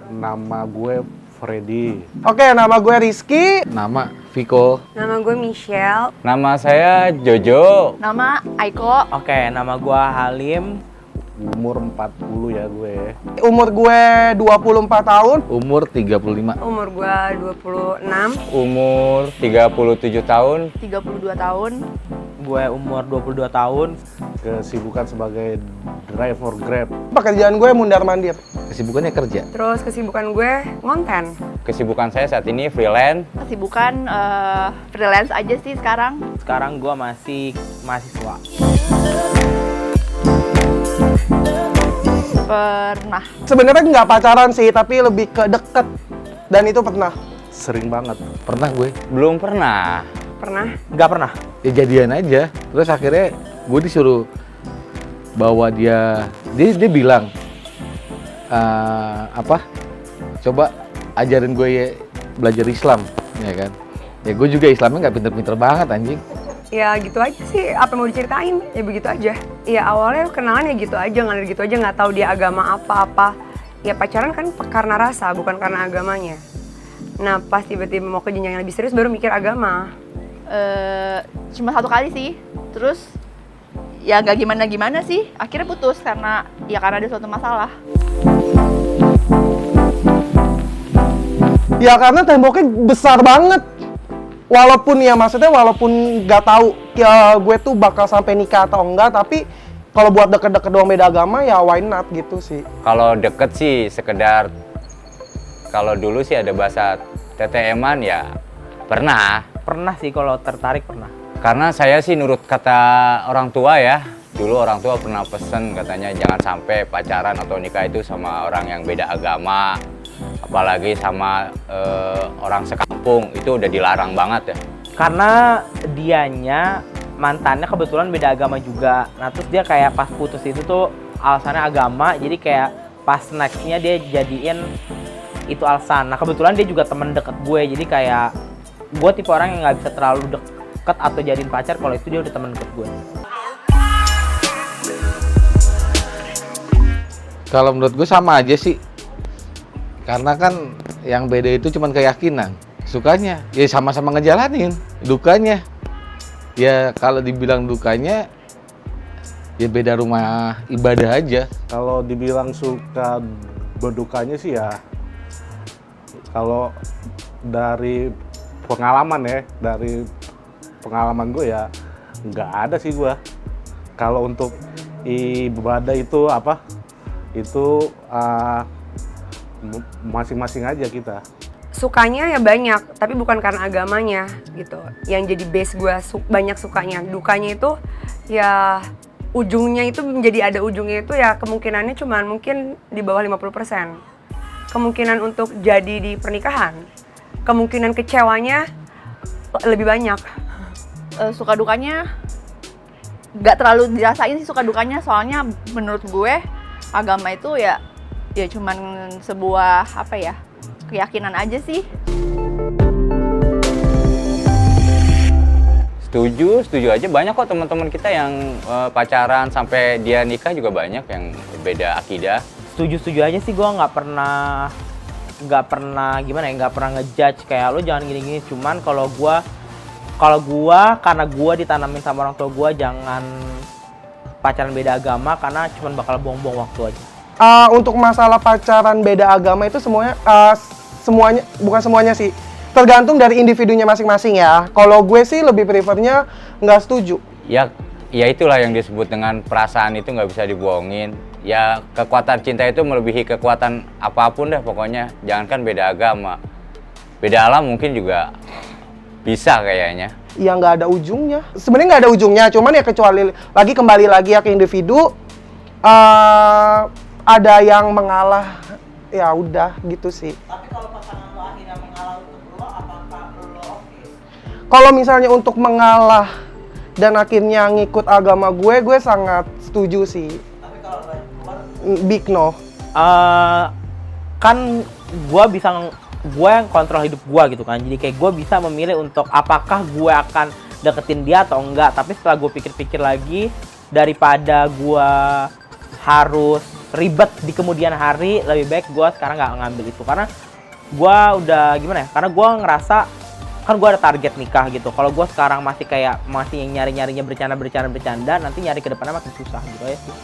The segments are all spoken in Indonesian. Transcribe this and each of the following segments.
Nama gue Freddy. Oke, nama gue Rizky. Nama Viko. Nama gue Michelle. Nama saya Jojo. Nama Aiko. Oke, nama gua Halim. Umur 40 ya gue. Umur gue 24 tahun. Umur 35. Umur gue 26. Umur 37 tahun. 32 tahun. Gue umur 22 tahun. Kesibukan sebagai driver Grab. Pekerjaan gue mundar-mandir. Kesibukannya kerja. Terus kesibukan gue ngonten. Kesibukan saya saat ini freelance. Kesibukan freelance aja sih sekarang. Sekarang gua masih mahasiswa. Pernah. Sebenarnya nggak pacaran sih, tapi lebih ke deket. Dan itu pernah. Sering banget. Pernah gue. Belum pernah. Pernah? Nggak pernah. Ya jadian aja. Terus akhirnya gue disuruh bawa dia bilang coba ajarin gue ya belajar Islam, ya kan? Ya gue juga Islamnya nggak pinter-pinter banget anjing. Ya gitu aja sih, apa yang mau diceritain? Ya begitu aja. Ya awalnya kenalan ya gitu aja, ngalir gitu aja, nggak tahu dia agama apa-apa. Ya pacaran kan karena rasa, bukan karena agamanya. Nah pas tiba-tiba mau ke jenjang yang lebih serius baru mikir agama. Cuma 1 kali sih. Terus ya nggak gimana-gimana sih. Akhirnya putus karena ada suatu masalah. Ya karena temboknya besar banget. Walaupun nggak tahu ya gue tuh bakal sampai nikah atau enggak, tapi kalau buat deket-deket doang beda agama ya why not gitu sih. Kalau deket sih sekedar, kalau dulu sih ada bahasa TTM-an ya pernah. Pernah sih kalau tertarik pernah. Karena saya sih nurut kata orang tua ya. Dulu orang tua pernah pesen katanya jangan sampai pacaran atau nikah itu sama orang yang beda agama. Apalagi sama orang sekampung, itu udah dilarang banget ya. Karena dianya mantannya kebetulan beda agama juga. Nah terus dia kayak pas putus itu tuh alasannya agama, jadi kayak pas nextnya dia jadiin itu alasan. Nah kebetulan dia juga temen deket gue, jadi kayak gue tipe orang yang nggak bisa terlalu deket atau jadiin pacar kalau itu dia udah temen deket gue. Kalau menurut gue sama aja sih. Karena kan yang beda itu cuma keyakinan. Sukanya ya sama-sama ngejalanin. Dukanya ya kalau dibilang dukanya ya beda rumah ibadah aja. Kalau dibilang suka berdukanya sih ya kalau dari pengalaman gue ya nggak ada sih gue. Kalau untuk ibadah itu masing-masing aja kita. Sukanya ya banyak, tapi bukan karena agamanya gitu. Yang jadi base gue banyak sukanya. Dukanya itu ya ujungnya itu menjadi ada ujungnya itu ya kemungkinannya cuma mungkin di bawah 50%. Kemungkinan untuk jadi di pernikahan. Kemungkinan kecewanya lebih banyak. Suka dukanya nggak terlalu dirasain sih suka dukanya, soalnya menurut gue agama itu ya cuman sebuah keyakinan aja sih. Setuju aja, banyak kok teman-teman kita yang pacaran sampai dia nikah juga banyak yang beda akidah. Setuju aja sih, gue nggak pernah ngejudge kayak lo jangan gini-gini. Cuman kalau gue karena gue ditanamin sama orang tua gue jangan pacaran beda agama karena cuman bakal buang-buang waktu aja. Untuk masalah pacaran beda agama itu bukan semuanya sih. Tergantung dari individunya masing-masing ya. Kalau gue sih lebih prefernya nggak setuju. Ya itulah yang disebut dengan perasaan itu nggak bisa dibohongin. Ya kekuatan cinta itu melebihi kekuatan apapun dah pokoknya. Jangankan beda agama, beda alam mungkin juga bisa kayaknya. Ya nggak ada ujungnya. Sebenarnya nggak ada ujungnya, cuman ya kembali lagi ya ke individu. Ada yang mengalah, ya udah gitu sih. Tapi kalau pasangan lo akhirnya mengalah untuk lo, apakah lo oke? Kalau misalnya untuk mengalah dan akhirnya ngikut agama gue sangat setuju sih. Tapi kalau keluar, Big no. Kan gue yang kontrol hidup gue gitu kan, jadi kayak gue bisa memilih untuk apakah gue akan deketin dia atau enggak. Tapi setelah gue pikir-pikir lagi, daripada gue harus ribet di kemudian hari, lebih baik gue sekarang nggak ngambil itu karena gue udah gimana ya, karena gue ngerasa kan gue ada target nikah gitu. Kalau gue sekarang masih kayak masih nyari-nyarinya bercanda, nanti nyari ke depannya makin susah gitu aja sih.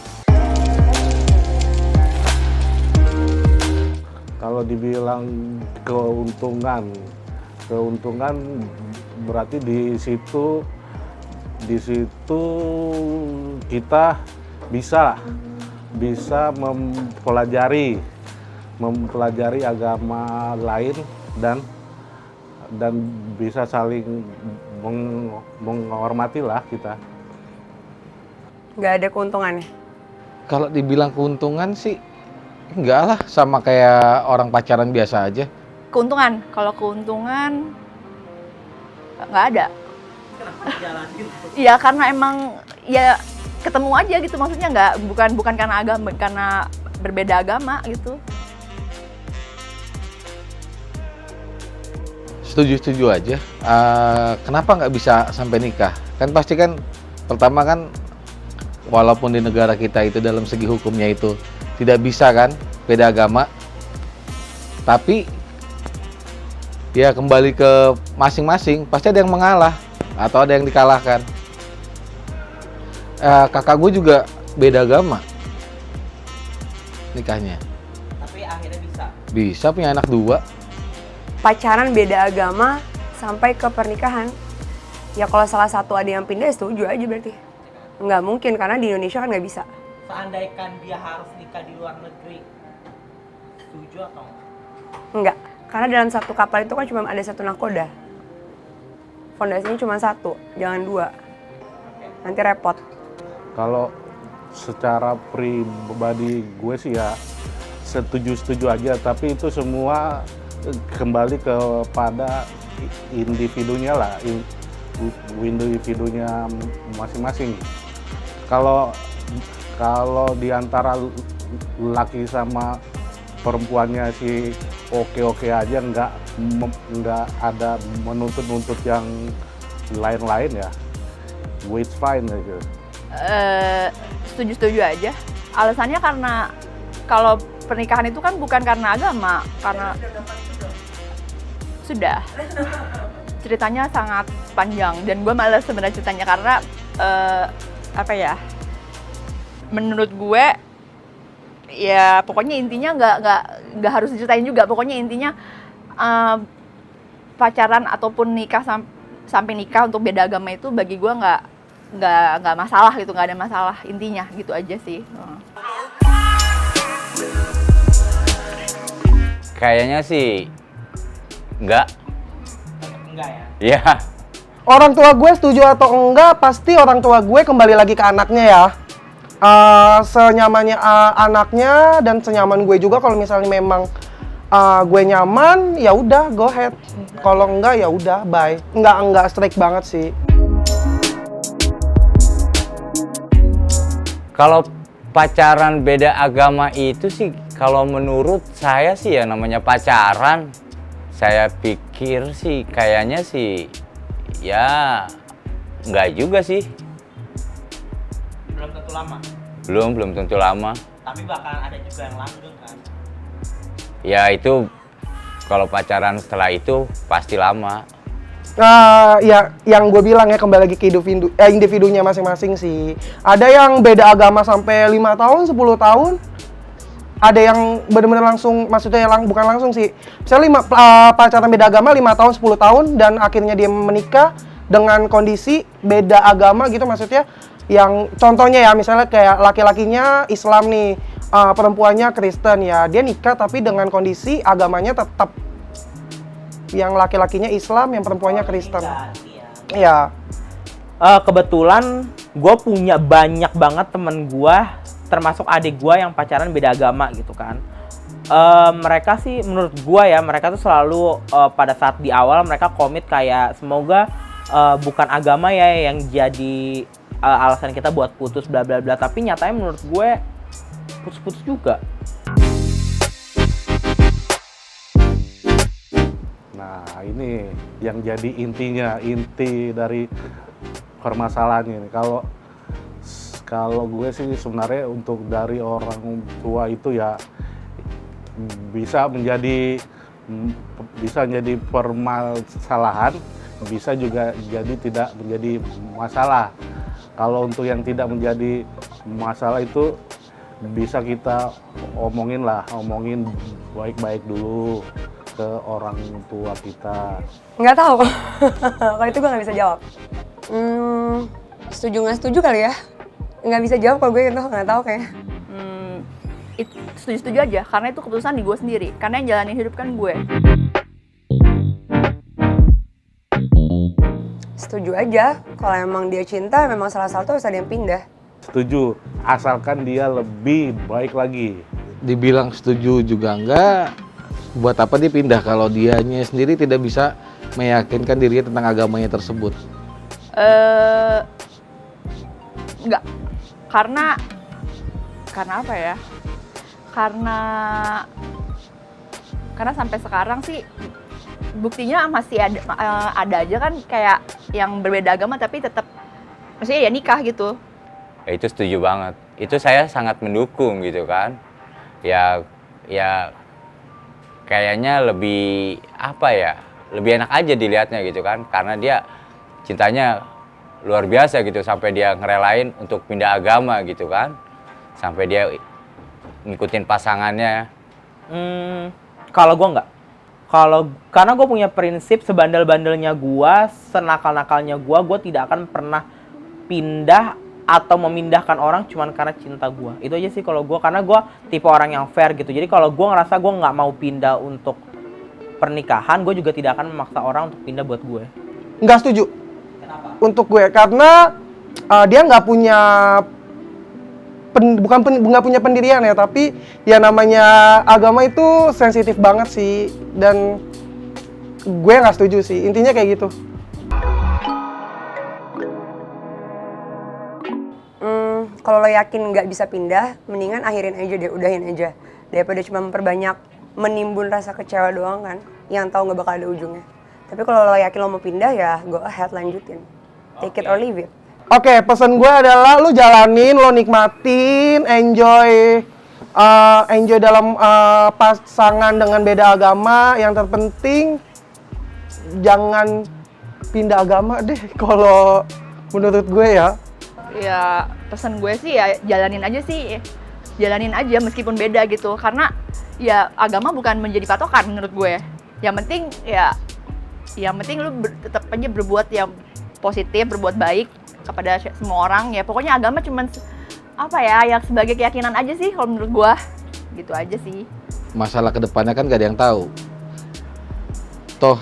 Kalau dibilang keuntungan berarti di situ kita bisa mempelajari agama lain dan bisa saling menghormati lah kita. Nggak ada keuntungannya. Kalau dibilang keuntungan sih enggak lah, sama kayak orang pacaran biasa aja. Keuntungan, kalau keuntungan nggak ada. Iya karena emang ya ketemu aja gitu, maksudnya nggak bukan karena agama, karena berbeda agama gitu. Setuju aja. Kenapa nggak bisa sampai nikah? Kan pasti kan pertama kan walaupun di negara kita itu dalam segi hukumnya itu tidak bisa kan beda agama, tapi ya kembali ke masing-masing pasti ada yang mengalah atau ada yang dikalahkan. Kakak gue juga beda agama nikahnya. Tapi akhirnya Bisa punya anak 2. Pacaran beda agama sampai ke pernikahan. Ya kalau salah satu ada yang pindah, setuju aja berarti. Nggak mungkin, karena di Indonesia kan nggak bisa. seandainya dia harus nikah di luar negeri, setuju atau Enggak, karena dalam satu kapal itu kan cuma ada satu nahkoda. Fondasinya cuma satu, jangan 2. Nanti repot. Kalau secara pribadi gue sih ya setuju aja, tapi itu semua kembali kepada individunya lah, individunya masing-masing. Kalau di antara laki sama perempuannya sih oke aja, nggak ada menuntut yang lain-lain ya, it's fine aja. Setuju aja. Alasannya karena kalau pernikahan itu kan bukan karena agama, karena sudah ceritanya sangat panjang dan gue malas sebenarnya ceritanya karena apa ya? Menurut gue ya pokoknya intinya nggak harus diceritain juga. Pokoknya intinya pacaran ataupun nikah sampai nikah untuk beda agama itu bagi gue nggak masalah gitu, nggak ada masalah intinya gitu aja sih. Kayaknya sih enggak ya? Iya. Orang tua gue setuju atau enggak, pasti orang tua gue kembali lagi ke anaknya ya. Senyamannya anaknya dan senyaman gue juga. Kalau misalnya memang gue nyaman, ya udah go ahead. Kalau enggak ya udah bye. Enggak strict banget sih. Kalau pacaran beda agama itu sih, kalau menurut saya sih ya namanya pacaran. Saya pikir sih kayaknya sih ya enggak juga sih. Belum tentu lama. Belum tentu lama. Tapi bakalan ada juga yang langgeng kan. Ya itu kalau pacaran setelah itu pasti lama. Ya yang gue bilang ya kembali lagi ke individunya masing-masing sih. Ada yang beda agama sampai 5 tahun, 10 tahun. Ada yang benar-benar langsung, maksudnya bukan langsung sih. Misalnya pacaran beda agama 5 tahun, 10 tahun dan akhirnya dia menikah dengan kondisi beda agama gitu, maksudnya yang contohnya ya misalnya kayak laki-lakinya Islam nih, perempuannya Kristen ya, dia nikah tapi dengan kondisi agamanya tetap yang laki-lakinya Islam, yang perempuannya Kristen. Iya. Kebetulan gue punya banyak banget temen gue, termasuk adik gue yang pacaran beda agama gitu kan. Mereka sih menurut gue ya, mereka tuh selalu pada saat di awal mereka komit kayak semoga bukan agama ya yang jadi alasan kita buat putus bla bla bla. Tapi nyatanya menurut gue putus-putus juga. Nah ini yang jadi inti dari permasalahannya ini. Kalau gue sih sebenarnya untuk dari orang tua itu ya bisa menjadi permasalahan, bisa juga jadi tidak menjadi masalah. Kalau untuk yang tidak menjadi masalah itu bisa kita omongin baik-baik dulu ke orang tua kita. Nggak tahu. Kalau itu gue nggak bisa jawab. Setuju nggak setuju kali ya? Nggak bisa jawab kalau gue itu nggak tahu kayaknya. Setuju-setuju aja, karena itu keputusan di gue sendiri. Karena yang jalanin hidup kan gue. Setuju aja. Kalau emang dia cinta, memang salah satu harus ada yang pindah. Setuju, asalkan dia lebih baik lagi. Dibilang setuju juga enggak, buat apa dia pindah kalau dianya sendiri tidak bisa meyakinkan dirinya tentang agamanya tersebut? Enggak. Karena apa ya? Karena sampai sekarang sih buktinya masih ada aja kan kayak yang berbeda agama tapi tetap maksudnya ya nikah gitu. Ya, itu setuju banget. Itu saya sangat mendukung gitu kan. Ya kayaknya lebih lebih enak aja dilihatnya gitu kan, karena dia cintanya luar biasa gitu sampai dia ngerelain untuk pindah agama gitu kan, sampai dia ngikutin pasangannya. Kalau gue nggak. Karena gue punya prinsip sebandel-bandelnya gue, senakal-nakalnya gue tidak akan pernah pindah atau memindahkan orang cuman karena cinta gue. Itu aja sih kalau gue, karena gue tipe orang yang fair gitu. Jadi kalau gue ngerasa gue nggak mau pindah untuk pernikahan, gue juga tidak akan memaksa orang untuk pindah buat gue. Nggak setuju. Kenapa? Untuk gue, karena dia nggak punya nggak punya pendirian ya, tapi ya namanya agama itu sensitif banget sih, dan gue nggak setuju sih. Intinya kayak gitu. Kalau lo yakin nggak bisa pindah, mendingan akhirin aja deh, udahin aja. Daripada cuma memperbanyak, menimbun rasa kecewa doang kan, yang tahu nggak bakal ada ujungnya. Tapi kalau lo yakin lo mau pindah ya, go ahead lanjutin. Take it or leave it. Oke, pesan gue adalah lu jalanin, lo nikmatin, enjoy dalam pasangan dengan beda agama. Yang terpenting jangan pindah agama deh kalau menurut gue ya. Ya pesan gue sih ya jalanin aja meskipun beda gitu, karena ya agama bukan menjadi patokan menurut gue. Yang penting lu tetap aja berbuat yang positif, berbuat baik kepada semua orang. Ya pokoknya agama cuman yang sebagai keyakinan aja sih kalau menurut gue. Gitu aja sih. Masalah kedepannya kan gak ada yang tahu. Toh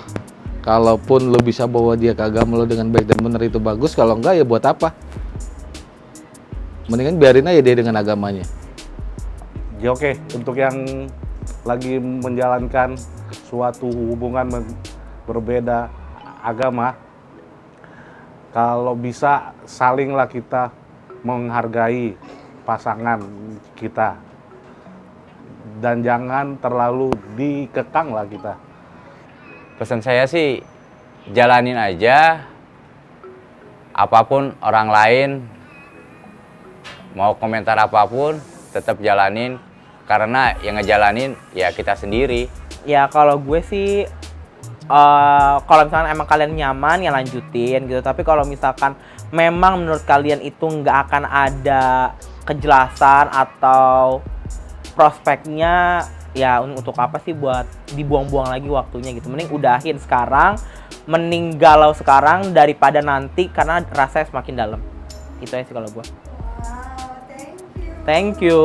kalaupun lo bisa bawa dia ke agama lo dengan baik dan benar itu bagus, kalau enggak ya buat apa? Mendingan biarin aja dia dengan agamanya. Ya oke, untuk yang lagi menjalankan suatu hubungan berbeda agama, kalau bisa salinglah kita menghargai pasangan kita. Dan jangan terlalu dikekang lah kita. Pesan saya sih jalanin aja, apapun orang lain mau komentar apapun tetap jalanin, karena yang ngejalanin ya kita sendiri. Ya kalau gue sih kalau misalkan emang kalian nyaman ya lanjutin gitu, tapi kalau misalkan memang menurut kalian itu nggak akan ada kejelasan atau prospeknya, ya untuk apa sih buat dibuang-buang lagi waktunya gitu. Mending udahin sekarang, mending galau sekarang daripada nanti karena rasanya semakin dalam. Itu aja sih kalau gue. Wow, thank you. Thank you.